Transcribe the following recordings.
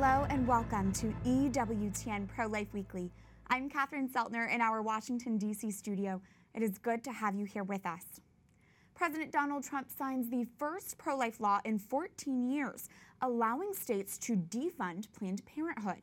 Hello and welcome to EWTN Pro-Life Weekly. I'm Catherine Seltner in our Washington, D.C. studio. It is good to have you here with us. President Donald Trump signs the first pro-life law in 14 years, allowing states to defund Planned Parenthood.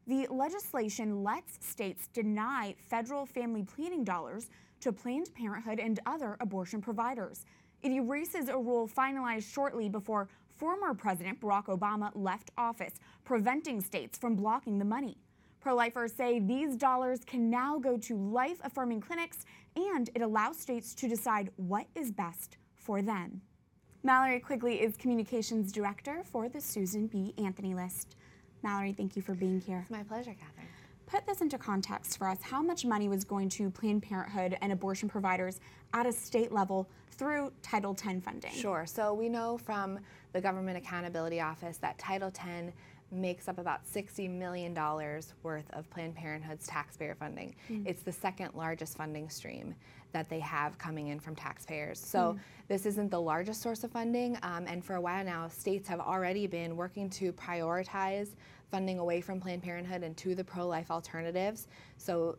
The legislation lets states deny federal family planning dollars to Planned Parenthood and other abortion providers. It erases a rule finalized shortly before former President Barack Obama left office, preventing states from blocking the money. Pro-lifers say these dollars can now go to life-affirming clinics, and it allows states to decide what is best for them. Mallory Quigley is Communications Director for the Susan B. Anthony List. Mallory, thank you for being here. It's my pleasure, Catherine. Put this into context for us. How much money was going to Planned Parenthood and abortion providers at a state level through Title X funding? Sure. So we know from the Government Accountability Office that Title X makes up about $60 million worth of Planned Parenthood's taxpayer funding. It's the second largest funding stream that they have coming in from taxpayers. So this isn't the largest source of funding, and for a while now, states have already been working to prioritize funding away from Planned Parenthood and to the pro-life alternatives. So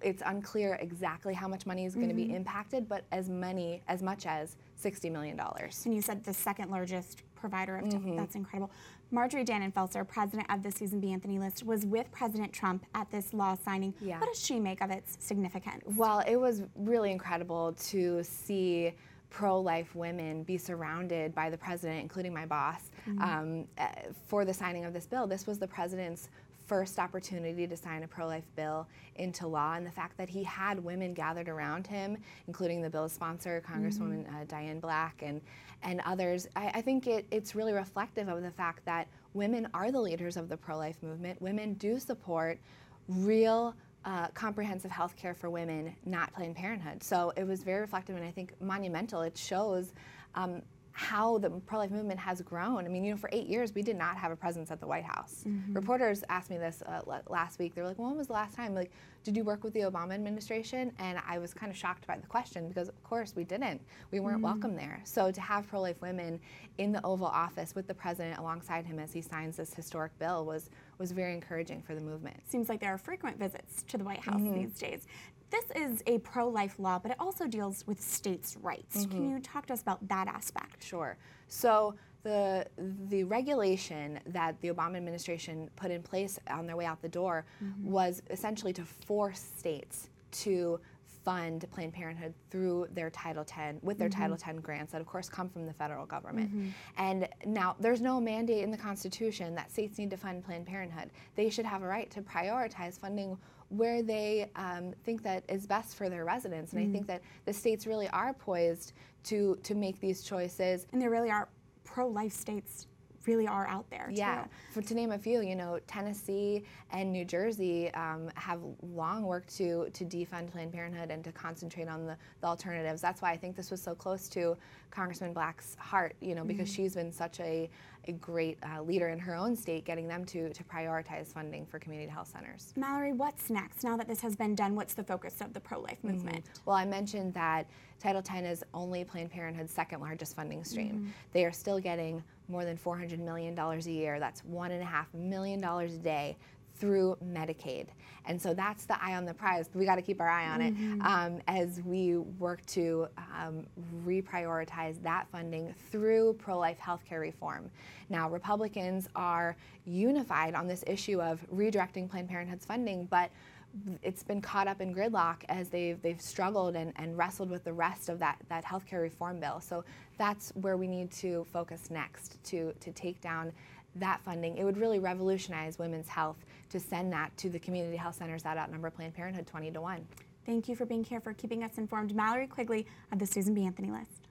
it's unclear exactly how much money is going to be impacted, but as much as $60 million. And you said the second largest provider of that's incredible. Marjorie Dannenfelser, president of the Susan B. Anthony List, was with President Trump at this law signing. Yeah. What does she make of its significance? Well, it was really incredible to see pro-life women be surrounded by the president, including my boss, for the signing of this bill. This was the president's first opportunity to sign a pro-life bill into law, and the fact that he had women gathered around him, including the bill's sponsor, Congresswoman Diane Black, and others, I think it's really reflective of the fact that women are the leaders of the pro-life movement. Women do support real comprehensive health care for women, not Planned Parenthood. So it was very reflective and I think monumental. It shows how the pro-life movement has grown. I mean, for 8 years, we did not have a presence at the White House. Reporters asked me this last week. They were like, well, when was the last time? Like, did you work with the Obama administration? And I was kind of shocked by the question because, of course, we didn't. We weren't welcome there. So to have pro-life women in the Oval Office with the president alongside him as he signs this historic bill was very encouraging for the movement. Seems like there are frequent visits to the White House these days. This is a pro-life law, but it also deals with states' rights. Can you talk to us about that aspect? Sure. So the regulation that the Obama administration put in place on their way out the door was essentially to force states to fund Planned Parenthood through their Title X, with their Title X grants that of course come from the federal government. And now there's no mandate in the Constitution that states need to fund Planned Parenthood. They should have a right to prioritize funding where they think that is best for their residents. And I think that the states really are poised to make these choices. And there really are pro-life states really are out there. Yeah, to name a few, Tennessee and New Jersey have long worked to defund Planned Parenthood and to concentrate on the alternatives. That's why I think this was so close to Congressman Black's heart, because she's been such a great leader in her own state, getting them to prioritize funding for community health centers. Mallory, what's next? Now that this has been done, what's the focus of the pro-life movement? Well, I mentioned that Title X is only Planned Parenthood's second largest funding stream. They are still getting more than $400 million a year. That's $1.5 million a day through Medicaid. And so that's the eye on the prize. We got to keep our eye on it as we work to reprioritize that funding through pro-life healthcare reform. Now, Republicans are unified on this issue of redirecting Planned Parenthood's funding, but it's been caught up in gridlock as they've struggled and wrestled with the rest of that healthcare reform bill. So that's where we need to focus next, to take down that funding. It would really revolutionize women's health to send that to the community health centers that outnumber Planned Parenthood 20-1. Thank you for being here, for keeping us informed. Mallory Quigley of the Susan B. Anthony List.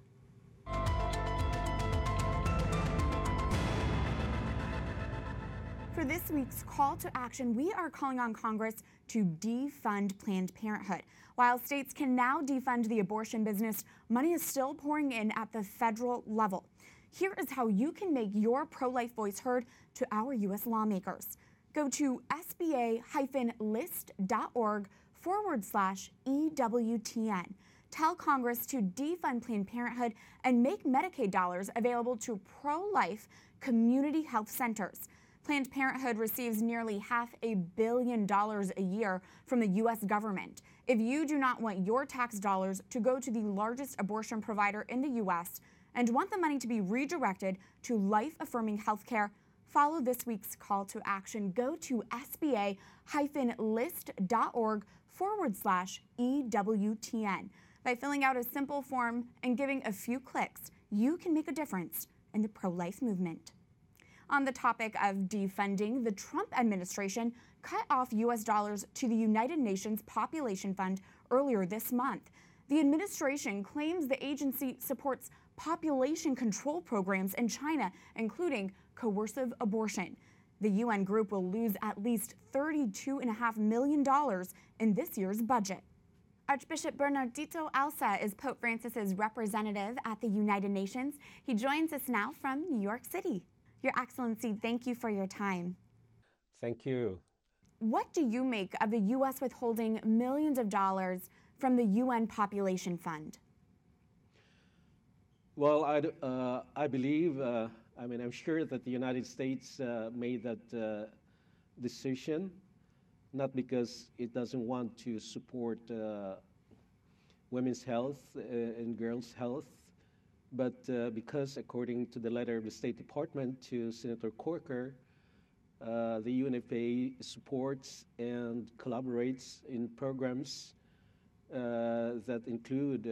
For this week's call to action, we are calling on Congress to defund Planned Parenthood. While states can now defund the abortion business, money is still pouring in at the federal level. Here is how you can make your pro-life voice heard to our U.S. lawmakers. Go to sba-list.org/EWTN. Tell Congress to defund Planned Parenthood and make Medicaid dollars available to pro-life community health centers. Planned Parenthood receives nearly $500 million a year from the U.S. government. If you do not want your tax dollars to go to the largest abortion provider in the U.S. and want the money to be redirected to life-affirming health care, follow this week's call to action. Go to sba-list.org/EWTN. By filling out a simple form and giving a few clicks, you can make a difference in the pro-life movement. On the topic of defunding, the Trump administration cut off U.S. dollars to the United Nations Population Fund earlier this month. The administration claims the agency supports population control programs in China, including coercive abortion. The UN group will lose at least $32.5 million in this year's budget. Archbishop Bernardito Alsa is Pope Francis's representative at the United Nations. He joins us now from New York City. Your Excellency, thank you for your time. Thank you. What do you make of the U.S. withholding millions of dollars from the UN Population Fund? Well, I believe, I'm sure that the United States made that decision, not because it doesn't want to support women's health and girls' health, but because, according to the letter of the State Department to Senator Corker, the UNFPA supports and collaborates in programs that include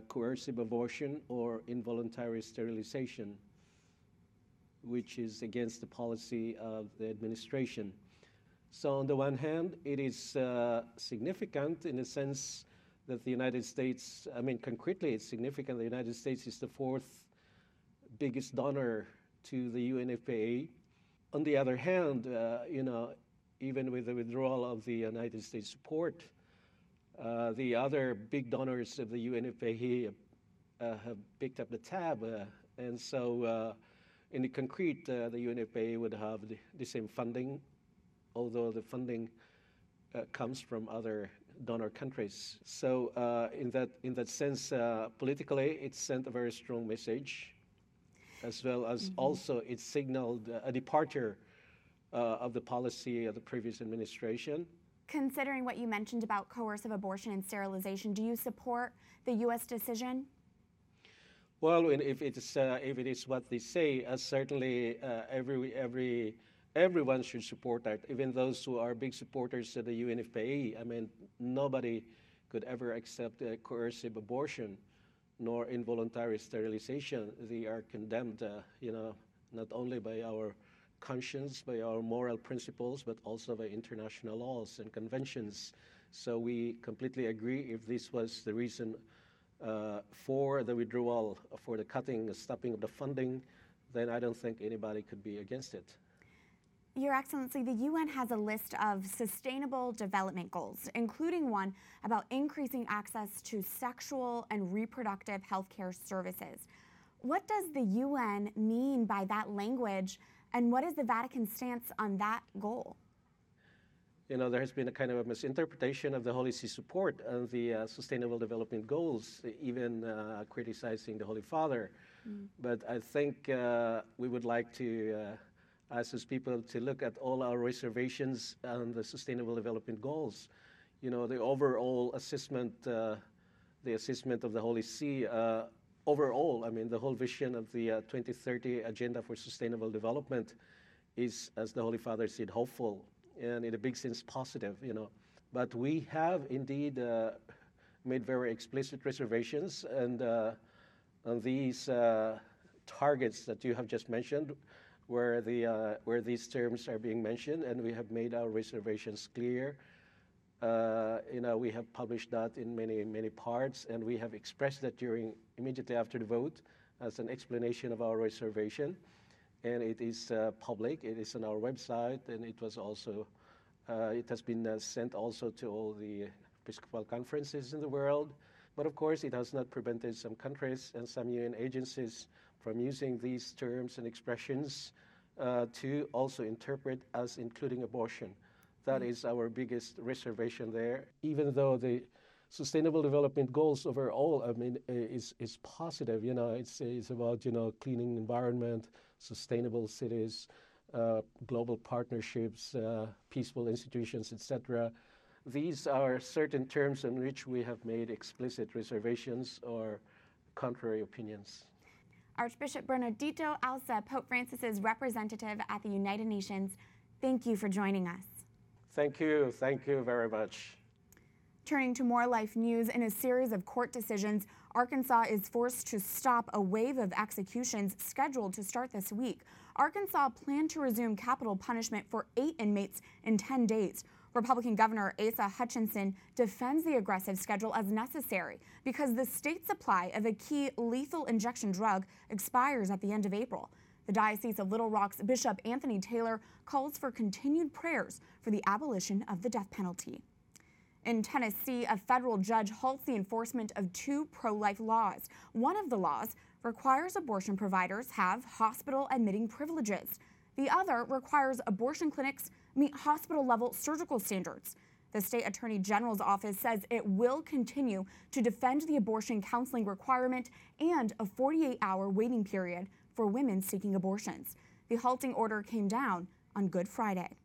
coercive abortion or involuntary sterilization, which is against the policy of the administration. So on the one hand, it is significant in the sense that the United States, concretely it's significant. The United States is the fourth biggest donor to the UNFPA. On the other hand, even with the withdrawal of the United States support, the other big donors of the UNFPA have picked up the tab. And so in the concrete, the UNFPA would have the same funding, although the funding comes from other donor countries. So in that sense, politically, it sent a very strong message, as well as also it signaled a departure of the policy of the previous administration. Considering what you mentioned about coercive abortion and sterilization, do you support the U.S. decision? Well, if it is what they say, certainly everyone should support that, even those who are big supporters of the UNFPA. Nobody could ever accept coercive abortion nor involuntary sterilization. They are condemned, not only by our conscience, by our moral principles, but also by international laws and conventions. So we completely agree. If this was the reason for the withdrawal, for the stopping of the funding, then I don't think anybody could be against it. Your Excellency, the UN has a list of sustainable development goals, including one about increasing access to sexual and reproductive health care services. What does the UN mean by that language, and what is the Vatican's stance on that goal? There has been a kind of a misinterpretation of the Holy See support of the Sustainable Development Goals, even criticizing the Holy Father. But I think we would like to ask those people to look at all our reservations on the Sustainable Development Goals. The overall assessment, the assessment of the Holy See, overall, the whole vision of the 2030 Agenda for Sustainable Development is, as the Holy Father said, hopeful and in a big sense positive, But we have indeed made very explicit reservations, and on these targets that you have just mentioned, where these terms are being mentioned, and we have made our reservations clear. We have published that in many parts, and we have expressed that immediately after the vote as an explanation of our reservation. And it is public. It is on our website, and it was also it has been sent also to all the Episcopal conferences in the world. But of course, it has not prevented some countries and some UN agencies from using these terms and expressions to also interpret as including abortion. That is our biggest reservation there. Even though the Sustainable Development Goals overall, I mean, is positive. You know, it's about, you know, cleaning environment, sustainable cities, global partnerships, peaceful institutions, etc. These are certain terms in which we have made explicit reservations or contrary opinions. Archbishop Bernardito Alsa, Pope Francis's representative at the United Nations, thank you for joining us. Thank you very much. Turning to more life news, in a series of court decisions, Arkansas is forced to stop a wave of executions scheduled to start this week. Arkansas planned to resume capital punishment for 8 inmates in 10 days. Republican Governor Asa Hutchinson defends the aggressive schedule as necessary because the state supply of a key lethal injection drug expires at the end of April. The Diocese of Little Rock's Bishop Anthony Taylor calls for continued prayers for the abolition of the death penalty. In Tennessee, a federal judge halts the enforcement of 2 pro-life laws. One of the laws requires abortion providers have hospital admitting privileges. The other requires abortion clinics meet hospital-level surgical standards. The state attorney general's office says it will continue to defend the abortion counseling requirement and a 48-hour waiting period for women seeking abortions. The halting order came down on Good Friday.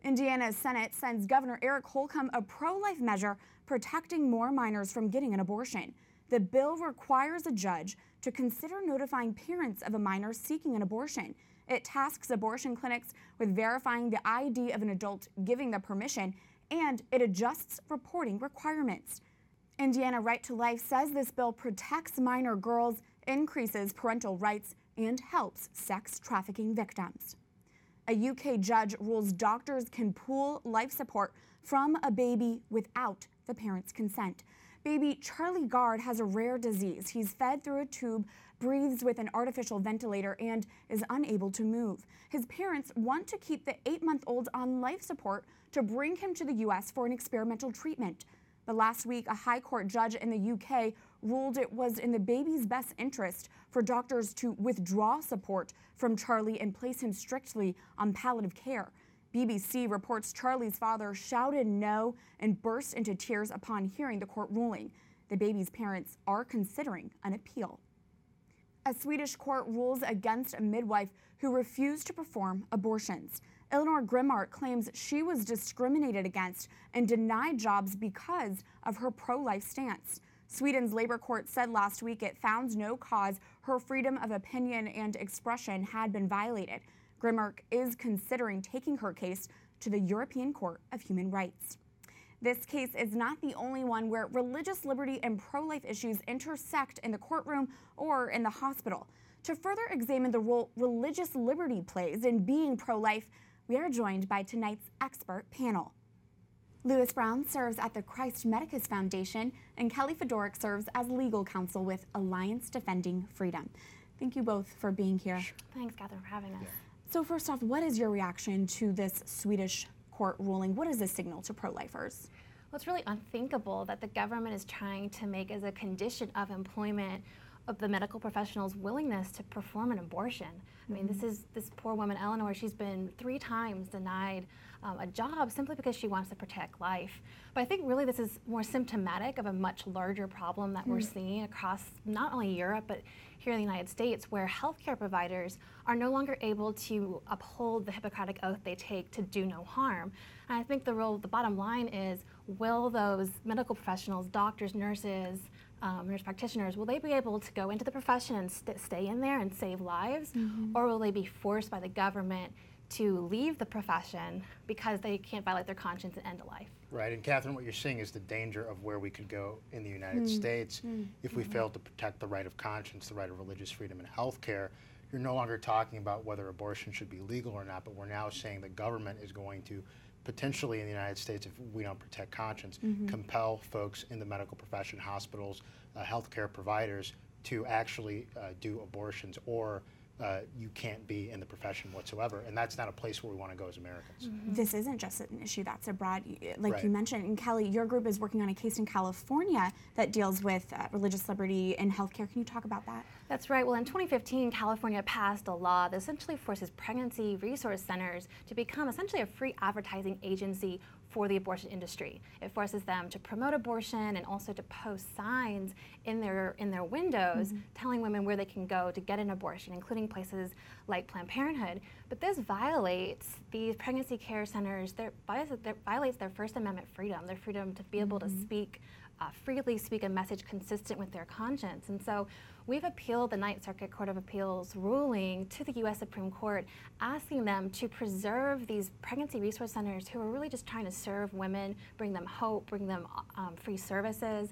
Indiana's Senate sends Governor Eric Holcomb a pro-life measure protecting more minors from getting an abortion. The bill requires a judge to consider notifying parents of a minor seeking an abortion. It tasks abortion clinics with verifying the ID of an adult giving the permission, and it adjusts reporting requirements. Indiana Right to Life says this bill protects minor girls, increases parental rights, and helps sex trafficking victims. A UK judge rules doctors can pool life support from a baby without the parent's consent. Baby Charlie Gard has a rare disease. He's fed through a tube, breathes with an artificial ventilator, and is unable to move. His parents want to keep the 8-month-old on life support to bring him to the U.S. for an experimental treatment. But last week, a high court judge in the UK ruled it was in the baby's best interest for doctors to withdraw support from Charlie and place him strictly on palliative care. BBC reports Charlie's father shouted no and burst into tears upon hearing the court ruling. The baby's parents are considering an appeal. A Swedish court rules against a midwife who refused to perform abortions. Eleanor Grimart claims she was discriminated against and denied jobs because of her pro-life stance. Sweden's labor court said last week it found no cause her freedom of opinion and expression had been violated. Grimart is considering taking her case to the European Court of Human Rights. This case is not the only one where religious liberty and pro-life issues intersect in the courtroom or in the hospital. To further examine the role religious liberty plays in being pro-life, we are joined by tonight's expert panel. Lewis Brown serves at the Christ Medicus Foundation, and Kelly Fedoruk serves as legal counsel with Alliance Defending Freedom. Thank you both for being here. Sure. Thanks, Catherine, for having us. Yeah. So first off, what is your reaction to this Swedish court ruling? What does this signal to pro-lifers? Well, it's really unthinkable that the government is trying to make as a condition of employment of the medical professional's willingness to perform an abortion. I mean, this poor woman, Eleanor, she's been 3 times denied a job simply because she wants to protect life. But I think really this is more symptomatic of a much larger problem that we're seeing across not only Europe, but here in the United States, where healthcare providers are no longer able to uphold the Hippocratic oath they take to do no harm. And I think the bottom line is, will those medical professionals, doctors, nurses, nurse practitioners, will they be able to go into the profession and stay in there and save lives? Or will they be forced by the government to leave the profession because they can't violate their conscience and end a life? Right, and Catherine, what you're seeing is the danger of where we could go in the United States if we fail to protect the right of conscience, the right of religious freedom in healthcare. You're no longer talking about whether abortion should be legal or not, but we're now saying the government is going to potentially in the United States, if we don't protect conscience, compel folks in the medical profession, hospitals, healthcare providers to actually do abortions, or you can't be in the profession whatsoever. And that's not a place where we want to go as Americans. This isn't just an issue that's abroad, like Right. you mentioned. And Kelly, your group is working on a case in California that deals with religious liberty in healthcare. Can you talk about that? That's right. Well, in 2015, California passed a law that essentially forces pregnancy resource centers to become essentially a free advertising agency for the abortion industry. It forces them to promote abortion and also to post signs in their windows telling women where they can go to get an abortion, including places like Planned Parenthood. But this violates these pregnancy care centers, violates their First Amendment freedom, their freedom to be able to speak freely, speak a message consistent with their conscience. And so we've appealed the Ninth Circuit Court of Appeals ruling to the U.S. Supreme Court, asking them to preserve these pregnancy resource centers who are really just trying to serve women, bring them hope, bring them free services,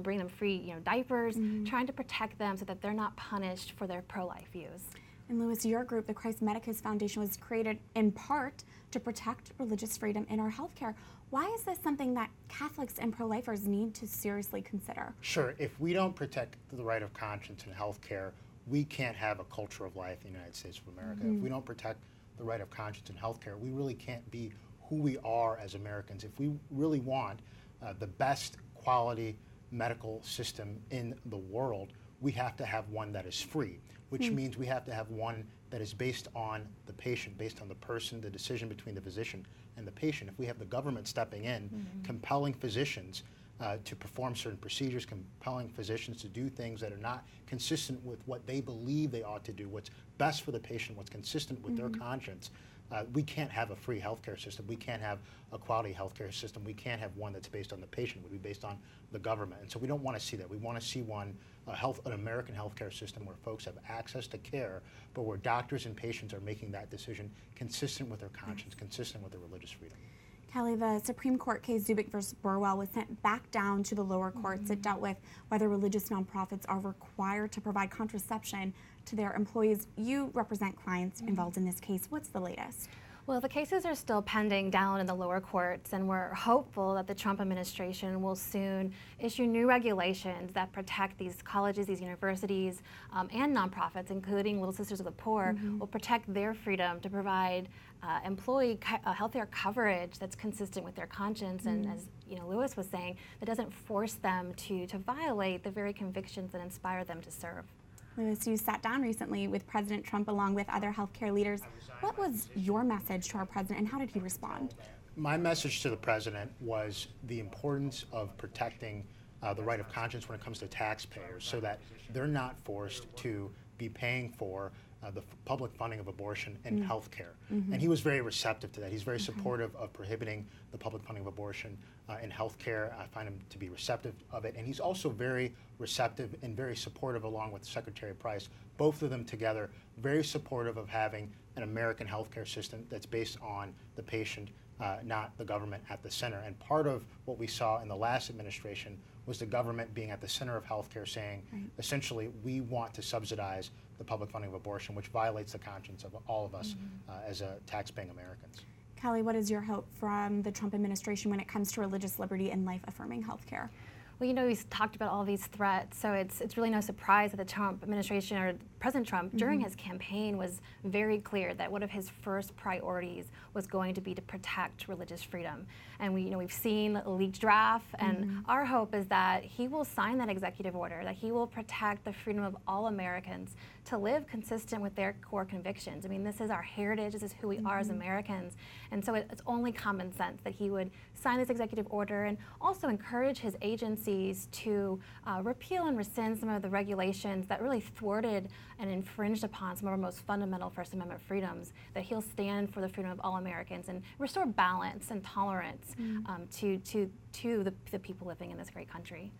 bring them free diapers, trying to protect them so that they're not punished for their pro-life views. And Louis, your group, the Christ Medicus Foundation, was created in part to protect religious freedom in our healthcare. Why is this something that Catholics and pro-lifers need to seriously consider? Sure. If we don't protect the right of conscience in healthcare, we can't have a culture of life in the United States of America. If we don't protect the right of conscience in healthcare, we really can't be who we are as Americans. If we really want the best quality medical system in the world, we have to have one that is free, which means we have to have one that is based on the patient, based on the person, the decision between the physician and the patient. If we have the government stepping in, compelling physicians to perform certain procedures, compelling physicians to do things that are not consistent with what they believe they ought to do, what's best for the patient, what's consistent with their conscience, we can't have a free healthcare system. We can't have a quality healthcare system. We can't have one that's based on the patient. It would be based on the government. And so we don't want to see that. We want to see an American healthcare system where folks have access to care, but where doctors and patients are making that decision consistent with their conscience, consistent with their religious freedom. Kelly, the Supreme Court case Zubik versus Burwell was sent back down to the lower courts. It dealt with whether religious nonprofits are required to provide contraception to their employees. You represent clients involved in this case. What's the latest? Well, the cases are still pending down in the lower courts, and we're hopeful that the Trump administration will soon issue new regulations that protect these colleges, these universities, and nonprofits, including Little Sisters of the Poor, will protect their freedom to provide employee healthcare coverage that's consistent with their conscience, and as Louis was saying, that doesn't force them to violate the very convictions that inspire them to serve. Louis, you sat down recently with President Trump along with other healthcare leaders. What was your message to our president, and how did he respond? My message to the president was the importance of protecting the right of conscience when it comes to taxpayers, so that they're not forced to be paying for the public funding of abortion and health care. And he was very receptive to that. He's very supportive of prohibiting the public funding of abortion in health care. I find him to be receptive of it. And he's also very receptive and very supportive, along with Secretary Price, both of them together, very supportive of having an American healthcare system that's based on the patient, not the government at the center. And part of what we saw in the last administration was the government being at the center of healthcare, saying, essentially, we want to subsidize the public funding of abortion, which violates the conscience of all of us as tax-paying Americans. Kelly, what is your hope from the Trump administration when it comes to religious liberty and life-affirming health care? Well, he's talked about all these threats, so it's really no surprise that the Trump administration, or President Trump, during his campaign was very clear that one of his first priorities was going to be to protect religious freedom. And we've seen a leaked draft, and our hope is that he will sign that executive order, that he will protect the freedom of all Americans to live consistent with their core convictions. I mean, this is our heritage, this is who we are as Americans, and so it's only common sense that he would sign this executive order and also encourage his agencies to repeal and rescind some of the regulations that really thwarted and infringed upon some of our most fundamental First Amendment freedoms, that he'll stand for the freedom of all Americans and restore balance and tolerance to the people living in this great country.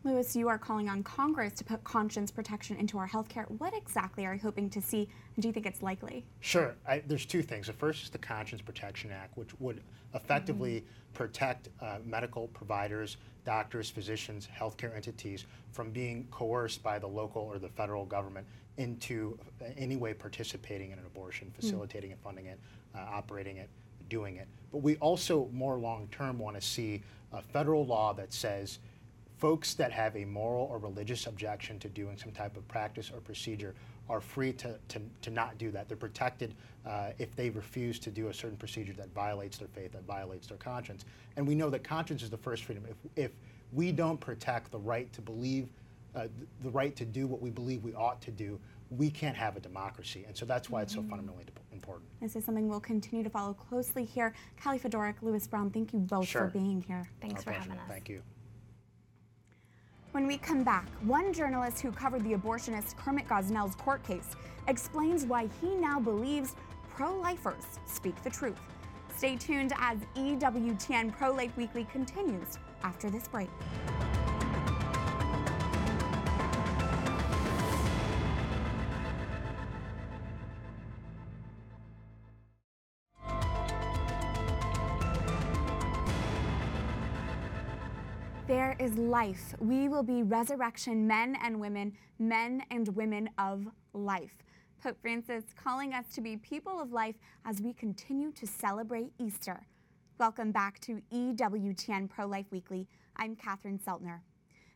Louis, you are calling on Congress to put conscience protection into our health care. What exactly are you hoping to see, and do you think it's likely? Sure. There's two things. The first is the Conscience Protection Act, which would effectively protect medical providers, doctors, physicians, healthcare entities from being coerced by the local or the federal government into any way participating in an abortion, facilitating it, funding it, operating it, doing it. But we also, more long-term, want to see a federal law that says folks that have a moral or religious objection to doing some type of practice or procedure are free to not do that. They're protected if they refuse to do a certain procedure that violates their faith, that violates their conscience. And we know that conscience is the first freedom. If we don't protect the right to believe the right to do what we believe we ought to do, we can't have a democracy. And so that's why it's so fundamentally important. This is something we'll continue to follow closely here. Callie Fedoruk, Lewis Brown, thank you both for being here. Thanks for having us. Thank you. When we come back, one journalist who covered the abortionist Kermit Gosnell's court case explains why he now believes pro-lifers speak the truth. Stay tuned as EWTN Pro-Life Weekly continues after this break. There is life. We will be resurrection men and women of life. Pope Francis calling us to be people of life as we continue to celebrate Easter. Welcome back to EWTN Pro-Life Weekly. I'm Catherine Seltner.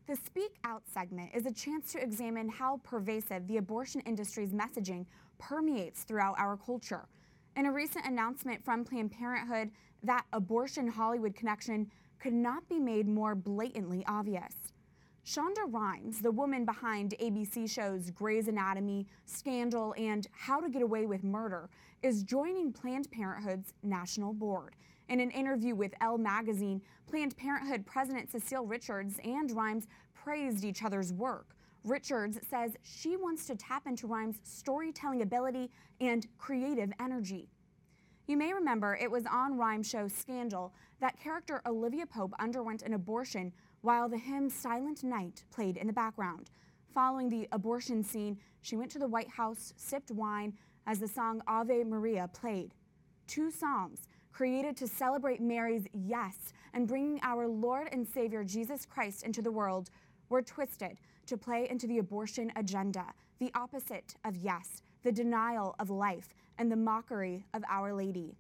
The Speak Out segment is a chance to examine how pervasive the abortion industry's messaging permeates throughout our culture. In a recent announcement from Planned Parenthood, that abortion Hollywood connection could not be made more blatantly obvious. Shonda Rhimes, the woman behind ABC shows Grey's Anatomy, Scandal, and How to Get Away with Murder, is joining Planned Parenthood's national board. In an interview with Elle magazine, Planned Parenthood President Cecile Richards and Rhimes praised each other's work. Richards says she wants to tap into Rhimes' storytelling ability and creative energy. You may remember it was on Rhimes' show Scandal that character Olivia Pope underwent an abortion while the hymn Silent Night played in the background. Following the abortion scene, she went to the White House, sipped wine as the song Ave Maria played. Two songs created to celebrate Mary's yes and bringing our Lord and Savior Jesus Christ into the world were twisted to play into the abortion agenda, the opposite of yes, the denial of life, and the mockery of Our Lady.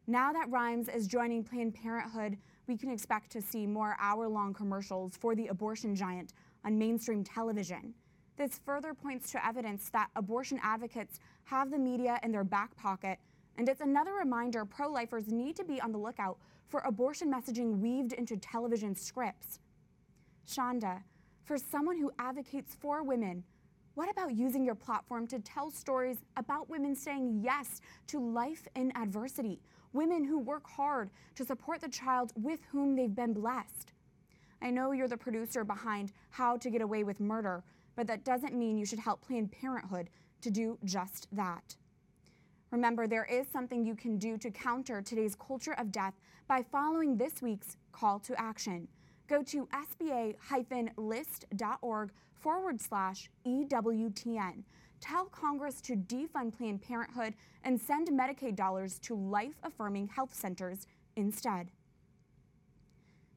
Now that Rhimes is joining Planned Parenthood, we can expect to see more hour-long commercials for the abortion giant on mainstream television. This further points to evidence that abortion advocates have the media in their back pocket, and it's another reminder pro-lifers need to be on the lookout for abortion messaging weaved into television scripts. Shonda, for someone who advocates for women, what about using your platform to tell stories about women saying yes to life in adversity, women who work hard to support the child with whom they've been blessed? I know you're the producer behind How to Get Away with Murder, but that doesn't mean you should help Planned Parenthood to do just that. Remember, there is something you can do to counter today's culture of death by following this week's call to action. Go to sba-list.org/EWTN. Tell Congress to defund Planned Parenthood and send Medicaid dollars to life-affirming health centers instead.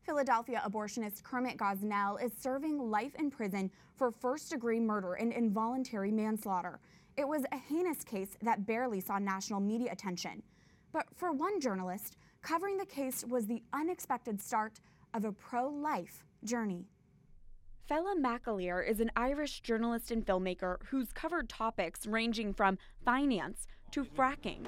Philadelphia abortionist Kermit Gosnell is serving life in prison for first-degree murder and involuntary manslaughter. It was a heinous case that barely saw national media attention. But for one journalist, covering the case was the unexpected start of a pro-life journey. Fela McAleer is an Irish journalist and filmmaker who's covered topics ranging from finance to fracking.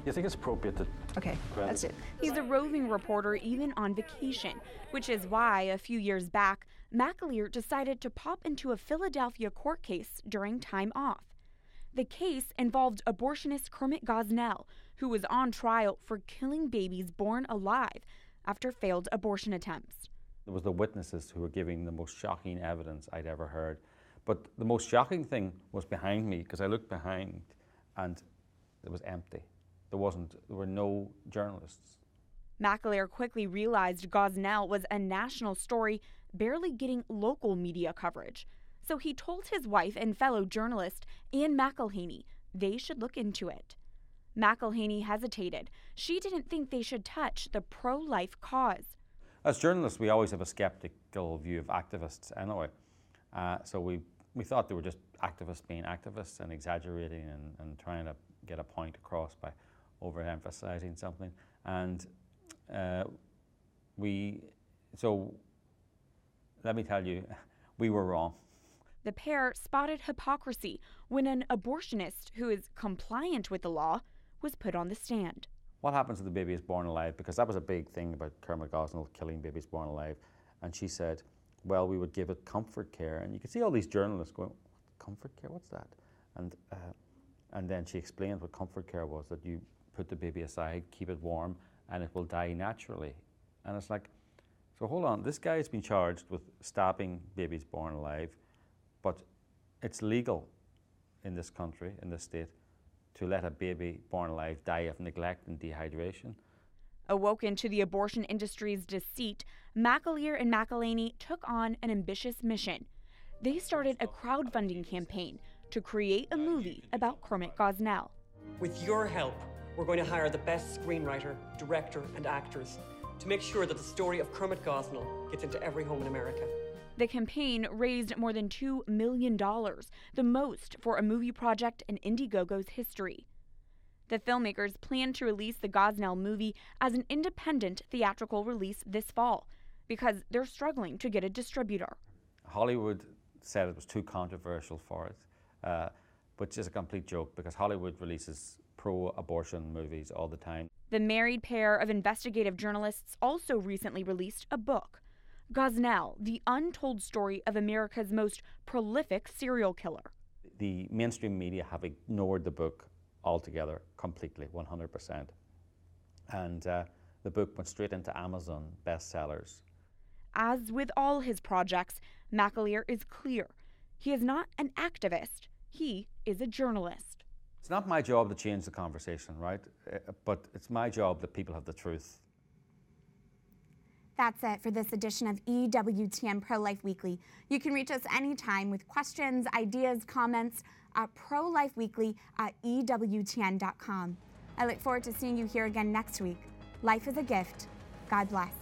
You think it's appropriate to... Okay, that's it. He's a roving reporter even on vacation, which is why a few years back, McAleer decided to pop into a Philadelphia court case during time off. The case involved abortionist Kermit Gosnell, who was on trial for killing babies born alive after failed abortion attempts. It was the witnesses who were giving the most shocking evidence I'd ever heard. But the most shocking thing was behind me, because I looked behind and it was empty. There were no journalists. McAleer quickly realized Gosnell was a national story, barely getting local media coverage. So he told his wife and fellow journalist, Ann McElhaney, they should look into it. McElhaney hesitated. She didn't think they should touch the pro-life cause. As journalists, we always have a skeptical view of activists anyway. So we thought they were just activists being activists and exaggerating and trying to get a point across by overemphasizing something. And so let me tell you, we were wrong. The pair spotted hypocrisy when an abortionist who is compliant with the law was put on the stand. What happens if the baby is born alive? Because that was a big thing about Kermit Gosnell killing babies born alive. And she said, well, we would give it comfort care. And you could see all these journalists going, comfort care, what's that? And then she explained what comfort care was, that you put the baby aside, keep it warm, and it will die naturally. And it's like, so hold on, this guy's been charged with stabbing babies born alive, but it's legal in this country, in this state, to let a baby born alive die of neglect and dehydration. Awoken to the abortion industry's deceit, McAleer and McElhaney took on an ambitious mission. They started a crowdfunding campaign to create a movie about Kermit Gosnell. With your help, we're going to hire the best screenwriter, director, and actors to make sure that the story of Kermit Gosnell gets into every home in America. The campaign raised more than $2 million, the most for a movie project in Indiegogo's history. The filmmakers plan to release the Gosnell movie as an independent theatrical release this fall because they're struggling to get a distributor. Hollywood said it was too controversial for it, which is a complete joke because Hollywood releases pro-abortion movies all the time. The married pair of investigative journalists also recently released a book, Gosnell, the untold story of America's most prolific serial killer. The mainstream media have ignored the book altogether, completely, 100%. And the book went straight into Amazon bestsellers. As with all his projects, McAleer is clear. He is not an activist. He is a journalist. It's not my job to change the conversation, right? But it's my job that people have the truth. That's it for this edition of EWTN Pro-Life Weekly. You can reach us anytime with questions, ideas, comments at prolifeweekly@ewtn.com. I look forward to seeing you here again next week. Life is a gift. God bless.